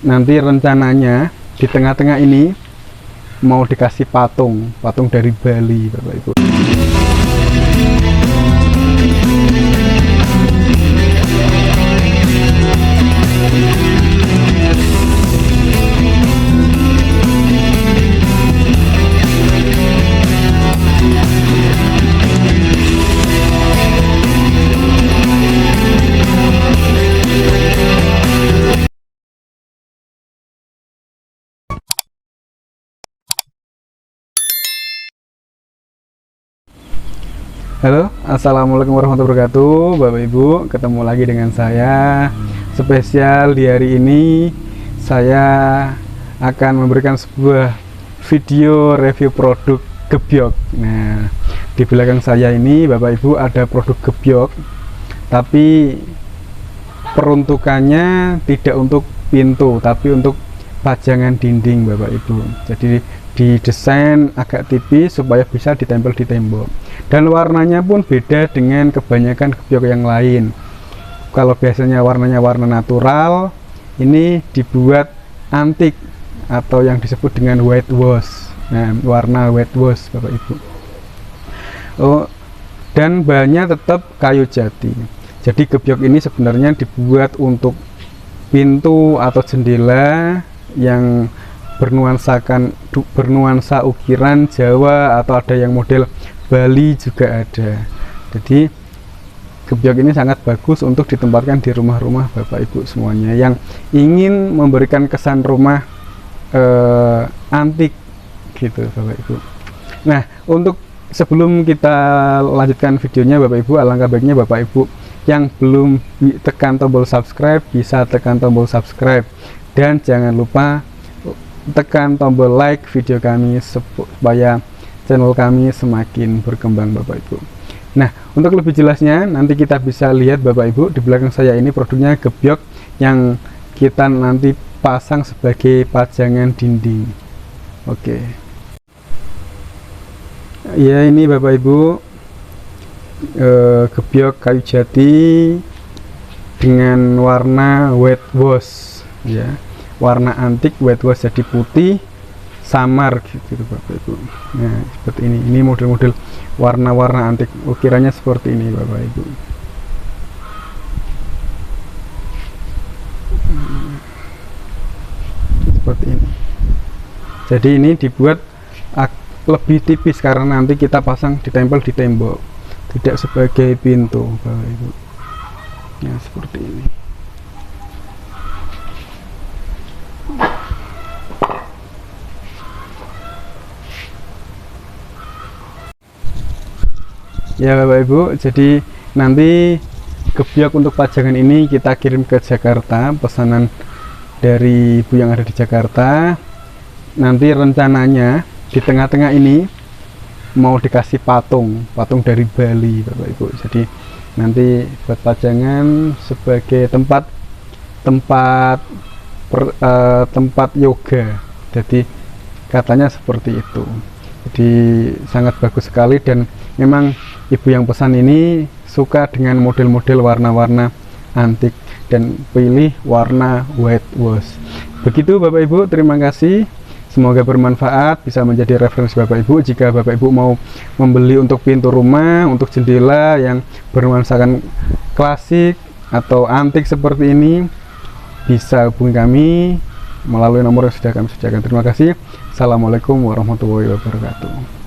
nanti rencananya di tengah-tengah ini mau dikasih patung dari Bali, Bapak Ibu. Halo, assalamualaikum warahmatullahi wabarakatuh, Bapak Ibu. Ketemu lagi dengan saya. Spesial di hari ini, saya akan memberikan sebuah video review produk gebyok. Nah, di belakang saya ini, Bapak Ibu, ada produk gebyok, tapi peruntukannya tidak untuk pintu, tapi untuk pajangan dinding, Bapak Ibu. Jadi didesain agak tipis supaya bisa ditempel di tembok, dan warnanya pun beda dengan kebanyakan gebyok yang lain. Kalau biasanya warnanya warna natural, ini dibuat antik atau yang disebut dengan white wash. Nah, warna white wash, Bapak Ibu. Dan bahannya tetap kayu jati. Jadi gebyok ini sebenarnya dibuat untuk pintu atau jendela yang bernuansa ukiran Jawa, atau ada yang model Bali juga ada. Jadi gebyok ini sangat bagus untuk ditempatkan di rumah-rumah Bapak Ibu semuanya yang ingin memberikan kesan rumah antik gitu, Bapak Ibu. Nah, untuk sebelum kita lanjutkan videonya, Bapak Ibu, alangkah baiknya Bapak Ibu yang belum tekan tombol subscribe bisa tekan tombol subscribe, dan jangan lupa tekan tombol like video kami supaya channel kami semakin berkembang, Bapak Ibu. Nah, untuk lebih jelasnya nanti kita bisa lihat, Bapak Ibu, di belakang saya ini produknya gebyok yang kita nanti pasang sebagai pajangan dinding. Oke. Ya, ini Bapak Ibu, gebyok kayu jati dengan warna white wash, ya. Warna antik white wash, jadi putih samar gitu, Bapak Ibu. Nah, seperti ini model-model warna-warna antik, ukirannya seperti ini, Bapak Ibu. Seperti ini. Jadi ini dibuat lebih tipis karena nanti kita pasang ditempel di tembok, tidak sebagai pintu, Bapak Ibu. Nah, seperti ini. Ya, Bapak Ibu, jadi nanti gebyok untuk pajangan ini kita kirim ke Jakarta, pesanan dari ibu yang ada di Jakarta. Nanti rencananya di tengah-tengah ini mau dikasih patung dari Bali, Bapak Ibu. Jadi nanti buat pajangan sebagai tempat yoga. Jadi katanya seperti itu. Jadi sangat bagus sekali, dan memang ibu yang pesan ini suka dengan model-model warna-warna antik dan pilih warna white wash. Begitu, Bapak Ibu, terima kasih. Semoga bermanfaat, bisa menjadi referensi Bapak Ibu. Jika Bapak Ibu mau membeli untuk pintu rumah, untuk jendela yang bernuansakan klasik atau antik seperti ini, bisa hubungi kami melalui nomor yang sudah kami sediakan. Terima kasih. Assalamualaikum warahmatullahi wabarakatuh.